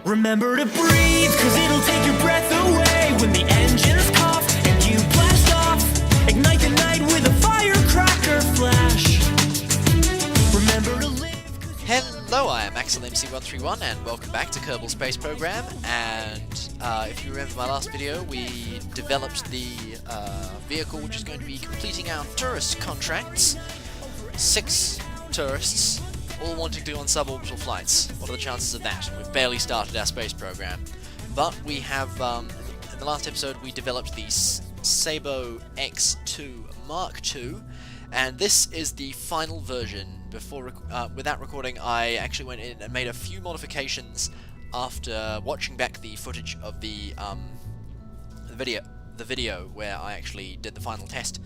Remember to breathe, cause it'll take your breath away when the engines cough and you blast off. Ignite the night with a firecracker flash. Remember to live. Hello, I am AxelMC131 and welcome back to Kerbal Space Program. And if you remember my last video, we developed the vehicle which is going to be completing our tourist contracts. 6 tourists, all wanting to go on suborbital flights. What are the chances of that? We've barely started our space program. But we have, in the last episode, we developed the Sabot X2 Mark II, and this is the final version. Before, without recording, I actually went in and made a few modifications after watching back the footage of the video where I actually did the final test.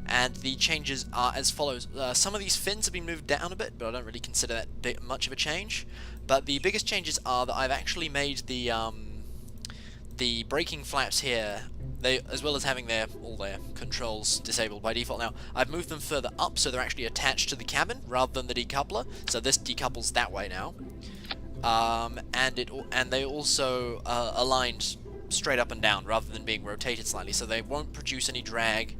And the changes are as follows. Some of these fins have been moved down a bit, but I don't really consider that much of a change. But the biggest changes are that I've actually made the braking flaps here, as well as having all their controls disabled by default now, I've moved them further up so they're actually attached to the cabin rather than the decoupler. So this decouples that way now. And they also aligned straight up and down rather than being rotated slightly, so they won't produce any drag.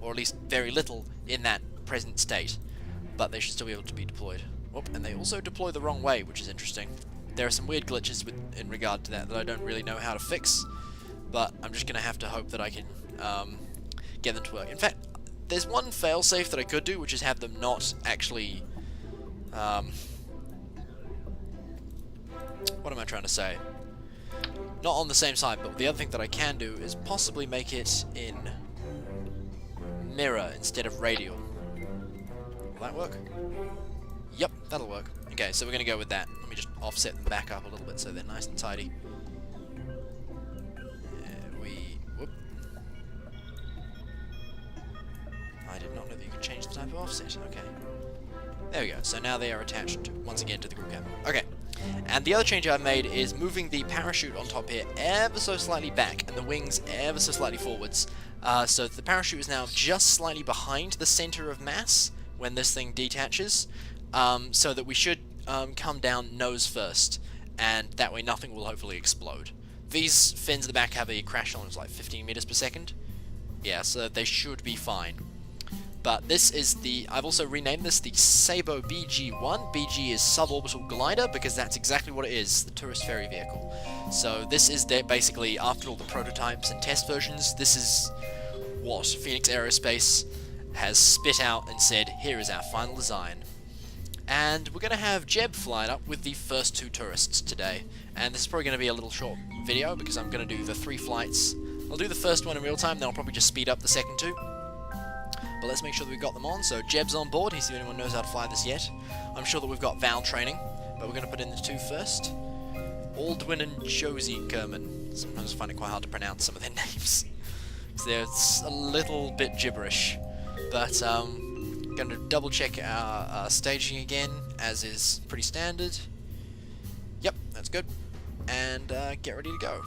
Or at least very little in that present state, but they should still be able to be deployed. And they also deploy the wrong way, which is interesting. There are some weird glitches in regard to that I don't really know how to fix, but I'm just going to have to hope that I can get them to work. In fact, there's one failsafe that I could do, which is have them not actually... what am I trying to say? Not on the same side, but the other thing that I can do is possibly make it in mirror instead of radial. Will that work? Yep, that'll work. Okay, so we're going to go with that. Let me just offset them back up a little bit so they're nice and tidy. Whoop. I did not know that you could change the type of offset. Okay. There we go. So now they are attached once again to the crew cabin. Okay. And the other change I've made is moving the parachute on top here ever so slightly back and the wings ever so slightly forwards. So the parachute is now just slightly behind the center of mass when this thing detaches, so that we should come down nose first, and that way nothing will hopefully explode. These fins at the back have a crash tolerance like 15 meters per second. Yeah, so they should be fine. But this is I've also renamed this the Sabot BG-1. BG is suborbital glider because that's exactly what it is, the tourist ferry vehicle. So this is basically, after all the prototypes and test versions, this is what Phoenix Aerospace has spit out and said, here is our final design. And we're going to have Jeb flying up with the first 2 tourists today. And this is probably going to be a little short video because I'm going to do the 3 flights. I'll do the first one in real time, then I'll probably just speed up the second 2. But let's make sure that we've got them on. So Jeb's on board, he's the only one who knows how to fly this yet. I'm sure that we've got Val training, but we're going to put in the 2 first. Aldwin and Josie Kerman. Sometimes I find it quite hard to pronounce some of their names. It's a little bit gibberish. But going to double check our staging again, as is pretty standard. Yep, that's good. And get ready to go.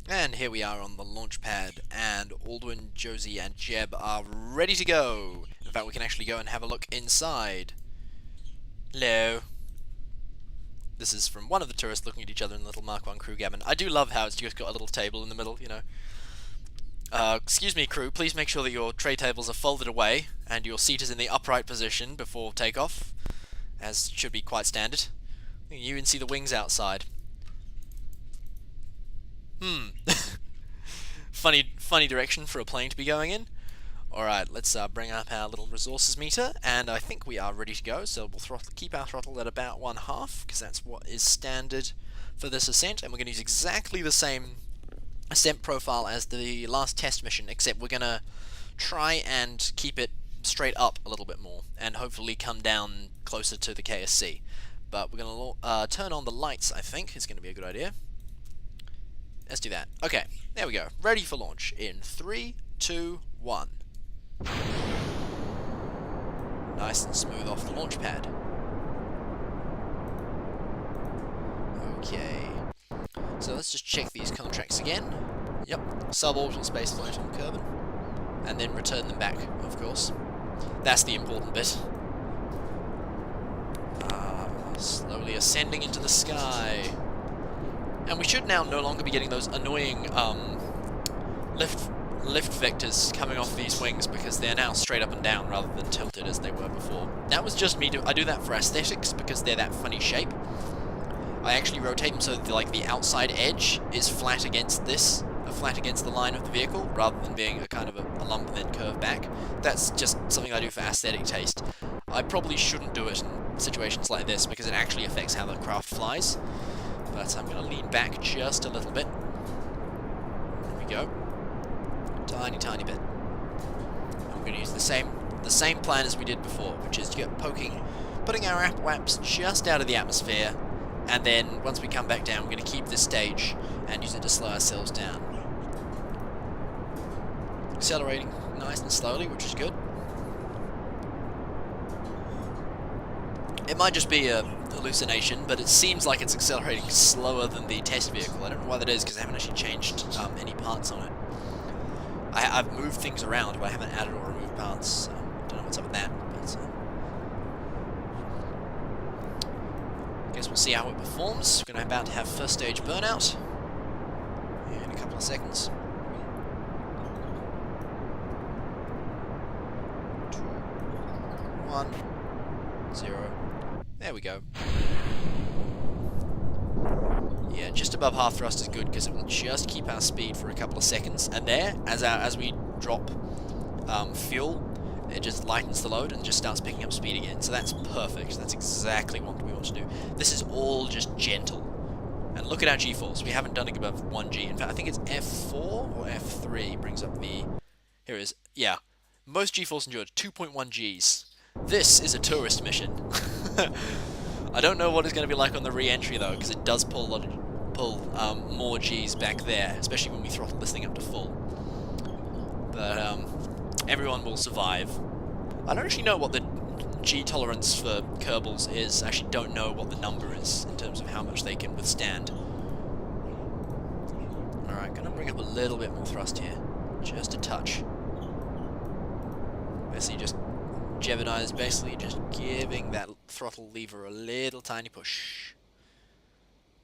And here we are on the launch pad, and Aldwin, Josie, and Jeb are ready to go. In fact, we can actually go and have a look inside. Hello. This is from one of the tourists looking at each other in the little Mark 1 crew cabin. I do love how it's just got a little table in the middle, you know. Excuse me, crew, please make sure that your tray tables are folded away, and your seat is in the upright position before takeoff, as should be quite standard. You can see the wings outside. Funny direction for a plane to be going in. Alright, let's bring up our little resources meter, and I think we are ready to go, so we'll keep our throttle at about 1/2, because that's what is standard for this ascent, and we're going to use exactly the same ascent profile as the last test mission, except we're going to try and keep it straight up a little bit more, and hopefully come down closer to the KSC. But we're going to turn on the lights, I think, is going to be a good idea. Let's do that. Okay, there we go. Ready for launch in 3, 2, 1. Nice and smooth off the launch pad. Okay. So let's just check these contracts again. Yep, suborbital spaceflight on Kerbal. and then return them back, of course. That's the important bit. Slowly ascending into the sky. And we should now no longer be getting those annoying lift vectors coming off these wings, because they're now straight up and down rather than tilted as they were before. That was just me. I do that for aesthetics because they're that funny shape. I actually rotate them so that like the outside edge is flat against flat against the line of the vehicle, rather than being a kind of a lump and then curve back. That's just something I do for aesthetic taste. I probably shouldn't do it in situations like this because it actually affects how the craft flies. But I'm going to lean back just a little bit. There we go. Tiny, tiny bit. I'm going to use the same plan as we did before, which is putting our waps just out of the atmosphere, and then once we come back down, we're going to keep this stage and use it to slow ourselves down. Accelerating nice and slowly, which is good. It might just be a hallucination, but it seems like it's accelerating slower than the test vehicle. I don't know why that is, because I haven't actually changed any parts on it. I've moved things around, but I haven't added or removed parts, so I don't know what's up with that. But, guess we'll see how it performs. We're about to have first stage burnout in a couple of seconds. 2, 1, 0. There we go. Yeah, just above half thrust is good because it will just keep our speed for a couple of seconds. And there, as we drop fuel, it just lightens the load and just starts picking up speed again. So that's perfect. That's exactly what we want to do. This is all just gentle. And look at our G-force. We haven't done it above 1G. In fact, I think it's F4 or F3 brings up the... Here it is. Yeah. Most G-force endured 2.1 Gs. This is a tourist mission. I don't know what it's going to be like on the re-entry though, because it does pull more Gs back there, especially when we throttle this thing up to full. But everyone will survive. I don't actually know what the G tolerance for Kerbals is. I actually don't know what the number is in terms of how much they can withstand. Alright, gonna bring up a little bit more thrust here. Just a touch. Basically just Gemini is basically just giving that throttle lever a little tiny push.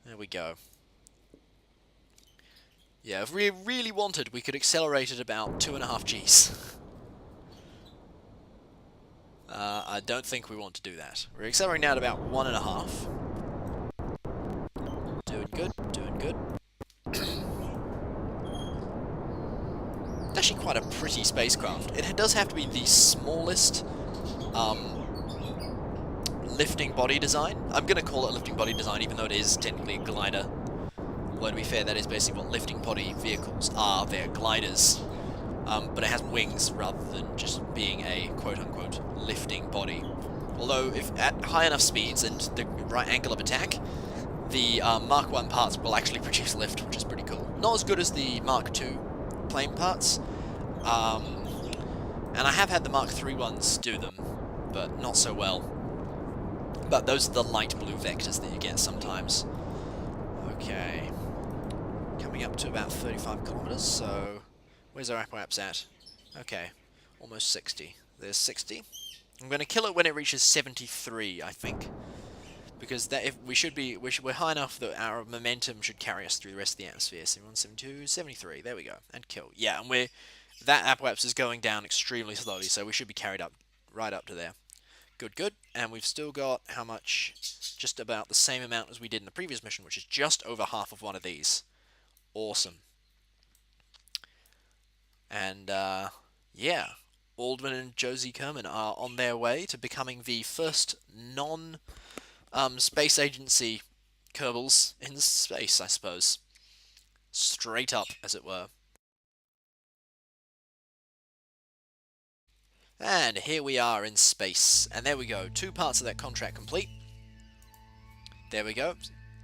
There we go. Yeah, if we really wanted, we could accelerate at about 2.5 Gs. I don't think we want to do that. We're accelerating now at about 1.5. Doing good, doing good. It's actually quite a pretty spacecraft. It does have to be the smallest lifting body design. I'm going to call it lifting body design, even though it is technically a glider. Although to be fair, that is basically what lifting body vehicles are. They're gliders. But it has wings rather than just being a quote-unquote lifting body. Although, if at high enough speeds and the right angle of attack, the Mark 1 parts will actually produce lift, which is pretty cool. Not as good as the Mark 2 plane parts, and I have had the Mark 3 ones do them, but not so well. But those are the light blue vectors that you get sometimes. Okay. Coming up to about 35 kilometers, so... Where's our apoaps at? Okay, almost 60. There's 60. I'm going to kill it when it reaches 73, I think. Because that we're high enough that our momentum should carry us through the rest of the atmosphere. 71, 72, 73. There we go. And kill. Yeah, and that apoaps is going down extremely slowly, so we should be carried up right up to there. Good, good. And we've still got how much? Just about the same amount as we did in the previous mission, which is just over half of one of these. Awesome. And, yeah, Aldrin and Josie Kerman are on their way to becoming the first non-space agency Kerbals in space, I suppose. Straight up, as it were. And here we are in space. And there we go, 2 parts of that contract complete. There we go.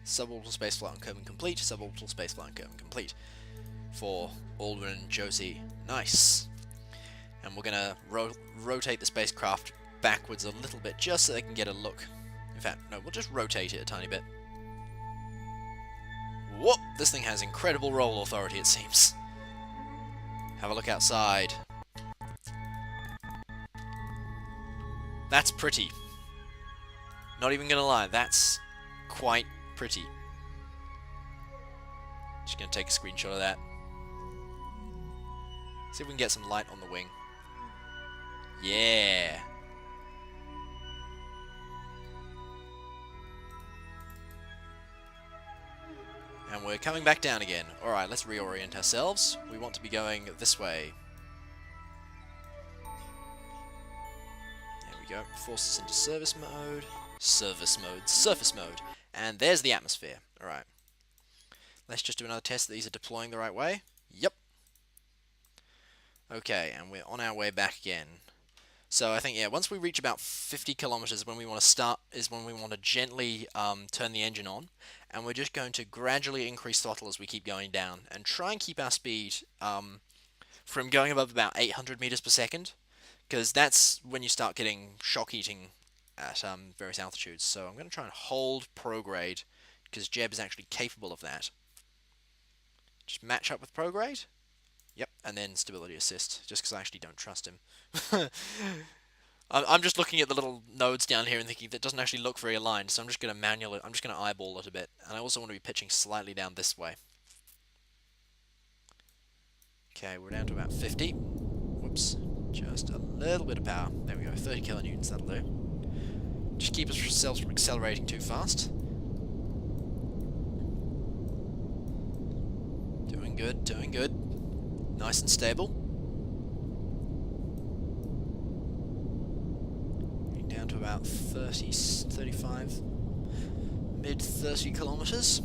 Suborbital spaceflight on Kerman complete, suborbital spaceflight on Kerman complete. For Aldrin and Josie. Nice. And we're going to rotate the spacecraft backwards a little bit just so they can get a look. In fact, no, we'll just rotate it a tiny bit. Whoop! This thing has incredible roll authority, it seems. Have a look outside. That's pretty. Not even gonna lie, that's quite pretty. Just gonna take a screenshot of that. See if we can get some light on the wing. Yeah. And we're coming back down again. Alright, let's reorient ourselves. We want to be going this way. There we go. Force us into service mode. Surface mode. And there's the atmosphere. Alright. Let's just do another test that these are deploying the right way. Yep. Okay, and we're on our way back again. So I think, yeah, once we reach about 50 kilometers, when we want to start, is when we want to gently turn the engine on. And we're just going to gradually increase throttle as we keep going down. And try and keep our speed from going above about 800 meters per second. Because that's when you start getting shock heating at various altitudes. So I'm going to try and hold prograde, because Jeb is actually capable of that. Just match up with prograde. Yep, and then stability assist, just because I actually don't trust him. I'm just looking at the little nodes down here and thinking that doesn't actually look very aligned, so I'm just going to manually, I'm just going to eyeball it a bit. And I also want to be pitching slightly down this way. Okay, we're down to about 50. Whoops, just a little bit of power. There we go, 30 kilonewtons, that'll do. Just keep ourselves from accelerating too fast. Doing good, doing good. Nice and stable. Getting down to about 30, 35, mid 30 kilometers.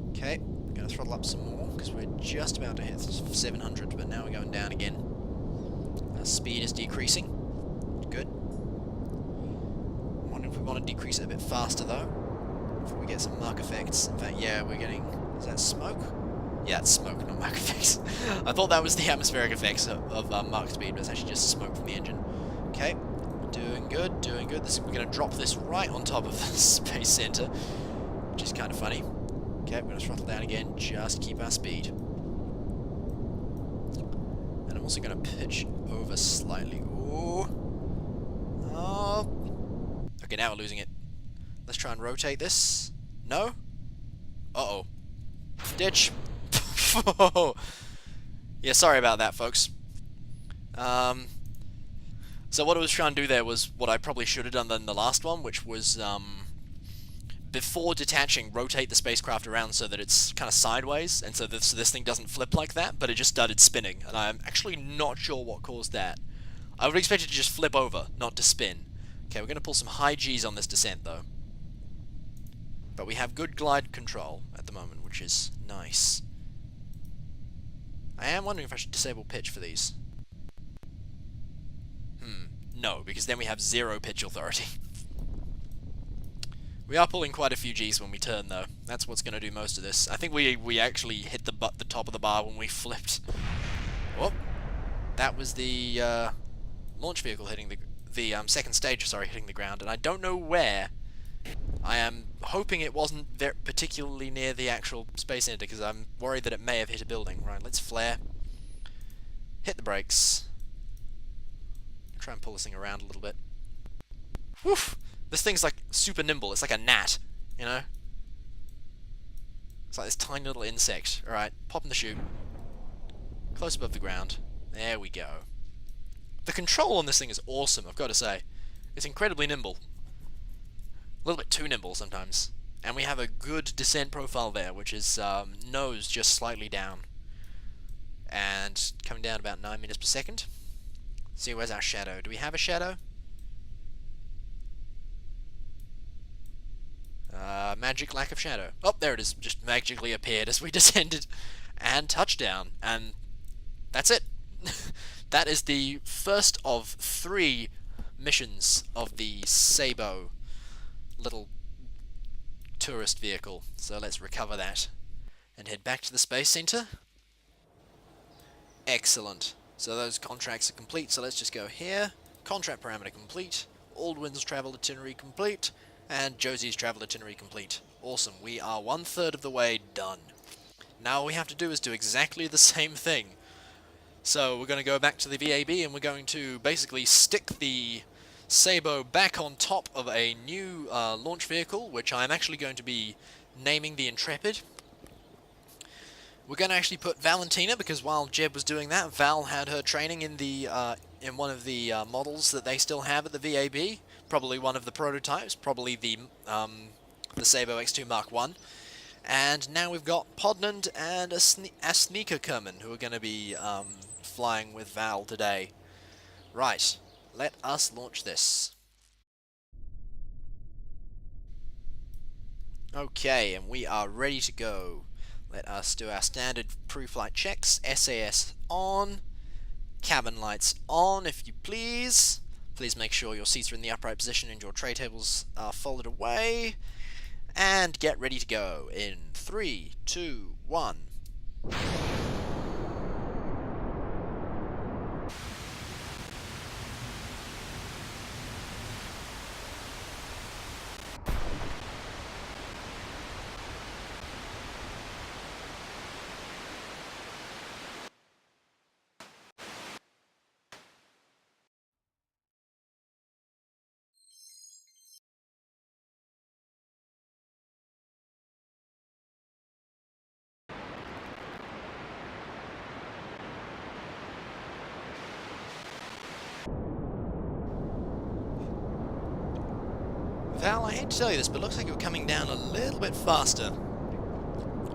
Okay, gonna throttle up some more because we're just about to hit 700, but now we're going down again. Our speed is decreasing. Good. I wonder if we want to decrease it a bit faster though, before we get some mark effects. In fact, yeah, we're getting. Is that smoke? Yeah, it's smoke, not mark effects. I thought that was the atmospheric effects of mark speed, but it's actually just smoke from the engine. Okay, doing good, doing good. We're going to drop this right on top of the Space Center, which is kind of funny. Okay, we're going to throttle down again, just keep our speed. And I'm also going to pitch over slightly. Ooh. Oh. Okay, now we're losing it. Let's try and rotate this. No? Uh-oh. Ditch. Yeah, sorry about that, folks. So what I was trying to do there was what I probably should have done in the last one, which was, before detaching, rotate the spacecraft around so that it's kind of sideways, and so this thing doesn't flip like that, but it just started spinning, and I'm actually not sure what caused that. I would expect it to just flip over, not to spin. Okay, we're going to pull some high G's on this descent, though. But we have good glide control at the moment, which is nice. I am wondering if I should disable pitch for these. No, because then we have 0 pitch authority. We are pulling quite a few Gs when we turn, though. That's what's going to do most of this. I think we actually hit the top of the bar when we flipped. Whoop. That was the launch vehicle hitting the second stage, sorry, hitting the ground, and I don't know where. I am hoping it wasn't particularly near the actual Space Center, because I'm worried that it may have hit a building. Right, let's flare. Hit the brakes. Try and pull this thing around a little bit. Woof! This thing's like super nimble. It's like a gnat, you know? It's like this tiny little insect. Alright, pop in the chute. Close above the ground. There we go. The control on this thing is awesome, I've got to say. It's incredibly nimble. A little bit too nimble sometimes. And we have a good descent profile there, which is nose just slightly down. And coming down about 9 meters per second. See, where's our shadow? Do we have a shadow? Magic lack of shadow. Oh, there it is. Just magically appeared as we descended. And touchdown. And that's it. That is the first of 3 missions of the Sabot little tourist vehicle. So let's recover that and head back to the Space Center. Excellent. So those contracts are complete, so let's just go here. Contract parameter complete. Aldwin's travel itinerary complete. And Josie's travel itinerary complete. Awesome. We are 1/3 of the way done. Now all we have to do is do exactly the same thing So we're going to go back to the VAB and we're going to basically stick the Sabot back on top of a new launch vehicle, which I'm actually going to be naming the Intrepid. We're going to actually put Valentina, because while Jeb was doing that, Val had her training in the in one of the models that they still have at the VAB, probably one of the prototypes, probably the Sabot X2 Mark 1. And now we've got Podnand and a Sneaker Kerman, who are going to be flying with Val today. Right, let us launch this. Okay, and we are ready to go. Let us do our standard pre-flight checks. SAS on. Cabin lights on, if you please. Please make sure your seats are in the upright position and your tray tables are folded away. And get ready to go in 3, 2, 1. Val, I hate to tell you this, but it looks like you're coming down a little bit faster.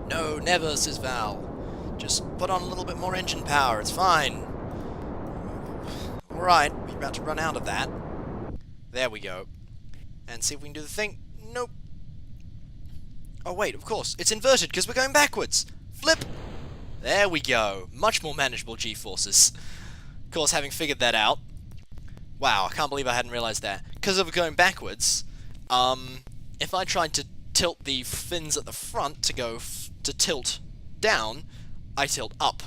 No, never, says Val. Just put on a little bit more engine power, it's fine. Alright, we're about to run out of that. There we go. And see if we can do the thing. Nope. Oh wait, of course, it's inverted because we're going backwards. Flip! There we go. Much more manageable G-forces. Of course, having figured that out. Wow, I can't believe I hadn't realized that. Because of going backwards, if I tried to tilt the fins at the front to go to tilt down, I tilt up.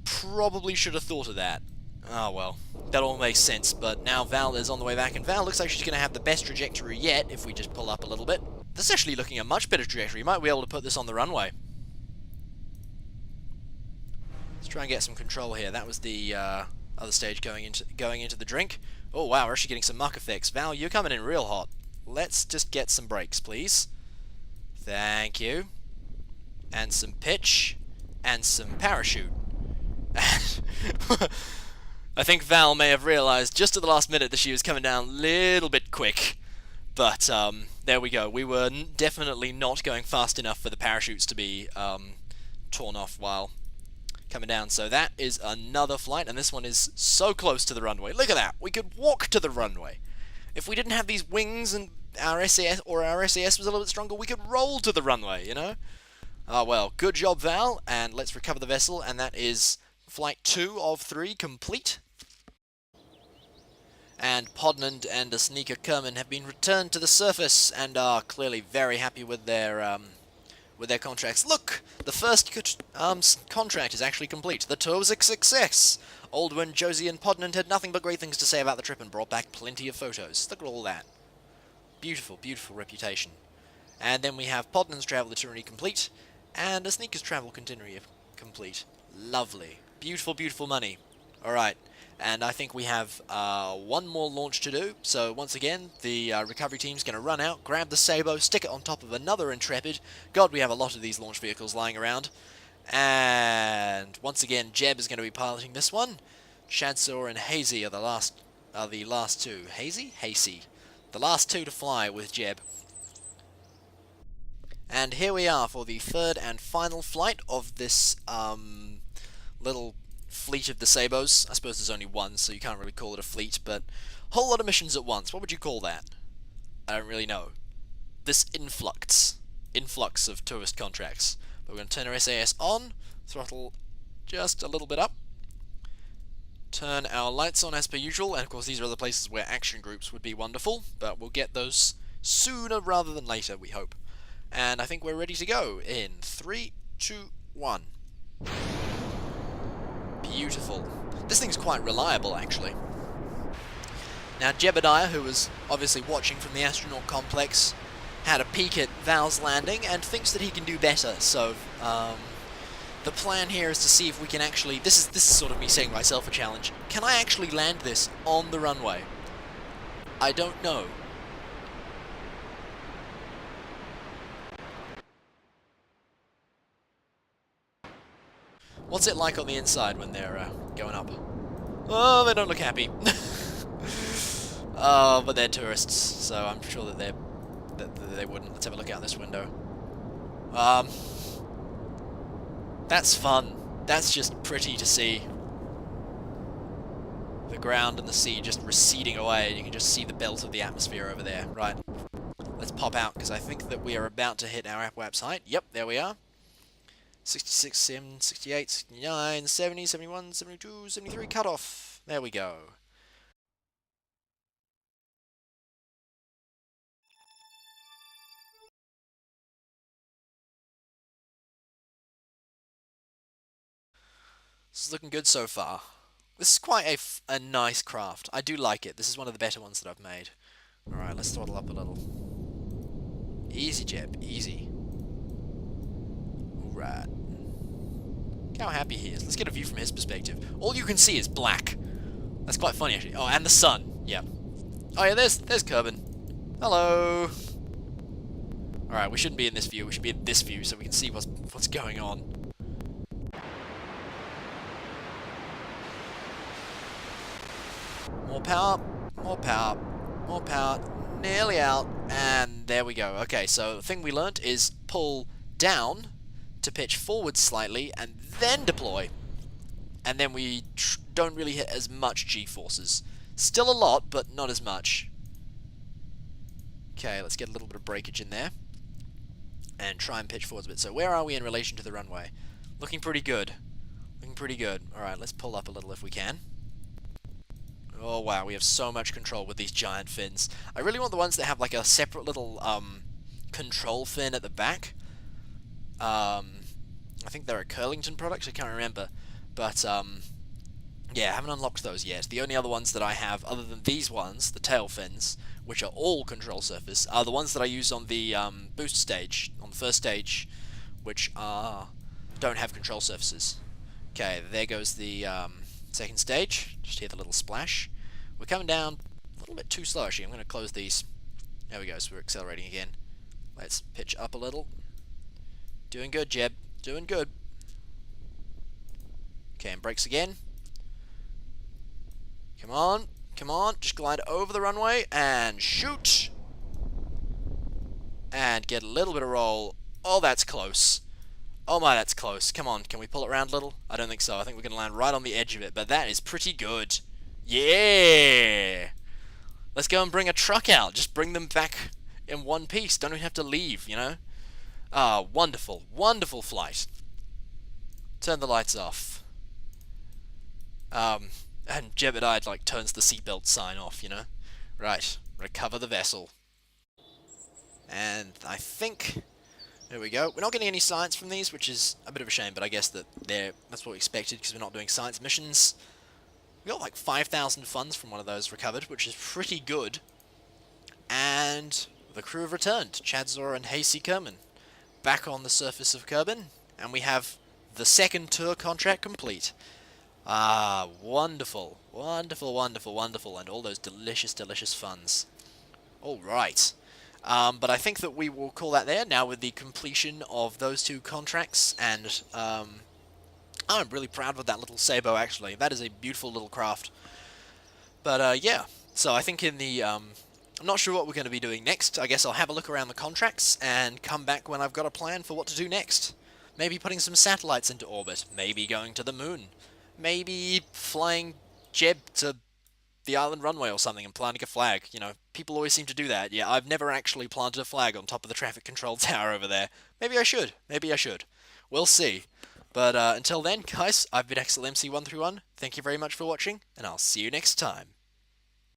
Probably should have thought of that. Oh well, that all makes sense, but now Val is on the way back, and Val looks like she's going to have the best trajectory yet if we just pull up a little bit. This is actually looking a much better trajectory. You might be able to put this on the runway. Let's try and get some control here. That was the other stage going into the drink. Oh wow, we're actually getting some muck effects. Val, you're coming in real hot. Let's just get some brakes, please. Thank you. And some pitch. And some parachute. I think Val may have realized just at the last minute that she was coming down a little bit quick. But, there we go. We were definitely not going fast enough for the parachutes to be torn off while coming down. So that is another flight, and this one is so close to the runway. Look at that! We could walk to the runway. If we didn't have these wings and our SAS, or our SAS was a little bit stronger, we could roll to the runway, you know? Ah, well, good job, Val, and let's recover the vessel, and that is Flight 2 of 3 complete. And Podnand and the Sneaker Kerman have been returned to the surface and are clearly very happy with their contracts. Look! The first contract is actually complete. The tour was a success! Aldwin, Josie, and Podnand had nothing but great things to say about the trip and brought back plenty of photos. Look at all that. Beautiful, beautiful reputation. And then we have Podnand's travel itinerary complete, and a Sneaker's travel itinerary complete. Lovely. Beautiful, beautiful money. Alright, and I think we have one more launch to do. So once again, the recovery team's going to run out, grab the Sabot, stick it on top of another Intrepid. God, we have a lot of these launch vehicles lying around. And once again, Jeb is going to be piloting this one. Shadsaw and Hazy are the last two. Hazy? Hazy. The last two to fly with Jeb. And here we are for the third and final flight of this little fleet of the Sabots. I suppose there's only one, so you can't really call it a fleet, but a whole lot of missions at once. What would you call that? I don't really know. This influx of tourist contracts. But we're going to turn our SAS on, throttle just a little bit up, turn our lights on as per usual, and of course these are other places where action groups would be wonderful, but we'll get those sooner rather than later, we hope. And I think we're ready to go in 3, 2, 1. Beautiful. This thing's quite reliable, actually. Now, Jebediah, who was obviously watching from the astronaut complex, had a peek at Val's landing and thinks that he can do better. So, The plan here is to see if we can actually... This is sort of me setting myself a challenge. Can I actually land this on the runway? I don't know. What's it like on the inside when they're going up? Oh, they don't look happy. Oh, but they're tourists, so I'm sure that they wouldn't. Let's have a look out this window. That's fun. That's just pretty to see. The ground and the sea just receding away, and you can just see the belt of the atmosphere over there. Right. Let's pop out, because I think that we are about to hit our apoapse height. Yep, there we are. 66, 68, 69, 70, 71, 72, 73, cutoff. There we go. This is looking good so far. This is quite a nice craft. I do like it. This is one of the better ones that I've made. Alright, let's throttle up a little. Easy, Jeb. Easy. Alright. Look how happy he is. Let's get a view from his perspective. All you can see is black. That's quite funny, actually. Oh, and the sun. Yeah. Oh, yeah, there's Kerbin. Hello. Alright, we shouldn't be in this view. We should be in this view so we can see what's going on. More power, more power, more power, nearly out, and there we go. Okay, so the thing we learnt is pull down to pitch forward slightly, and then deploy. And then we don't really hit as much G-forces. Still a lot, but not as much. Okay, let's get a little bit of breakage in there. And try and pitch forwards a bit. So where are we in relation to the runway? Looking pretty good. Looking pretty good. Alright, let's pull up a little if we can. Oh wow, we have so much control with these giant fins. I really want the ones that have like a separate little control fin at the back. I think they're a Curlington product, I can't remember. But yeah, I haven't unlocked those yet. The only other ones that I have, other than these ones, the tail fins, which are all control surface, are the ones that I use on the boost stage, on the first stage, which don't have control surfaces. Okay, there goes the second stage. Just hear the little splash. We're coming down a little bit too slow, actually. I'm going to close these. There we go, so we're accelerating again. Let's pitch up a little. Doing good, Jeb. Doing good. Okay, and brakes again. Come on. Come on. Just glide over the runway and shoot. And get a little bit of roll. Oh, that's close. Oh my, that's close. Come on, can we pull it around a little? I don't think so. I think we're going to land right on the edge of it, but that is pretty good. Yeah! Let's go and bring a truck out. Just bring them back in one piece. Don't even have to leave, you know? Ah, wonderful. Wonderful flight. Turn the lights off. And Jebediah, like, turns the seatbelt sign off, you know? Right. Recover the vessel. And I think... There we go. We're not getting any science from these, which is a bit of a shame, but I guess that's what we expected, because we're not doing science missions. We got like 5,000 funds from one of those recovered, which is pretty good. And the crew have returned. Chadzor and Hasey Kerman back on the surface of Kerbin, and we have the second tour contract complete. Ah, wonderful. Wonderful, wonderful, wonderful, and all those delicious, delicious funds. Alright. But I think that we will call that there now with the completion of those two contracts, and I'm really proud of that little Sabot, actually. That is a beautiful little craft. But yeah, so I think in the... I'm not sure what we're going to be doing next. I guess I'll have a look around the contracts and come back when I've got a plan for what to do next. Maybe putting some satellites into orbit. Maybe going to the moon. Maybe flying Jeb to the island runway or something and planting a flag. You know, people always seem to do that. Yeah, I've never actually planted a flag on top of the traffic control tower over there. Maybe I should. Maybe I should. We'll see. But until then, guys, I've been XLMC131. Thank you very much for watching, and I'll see you next time.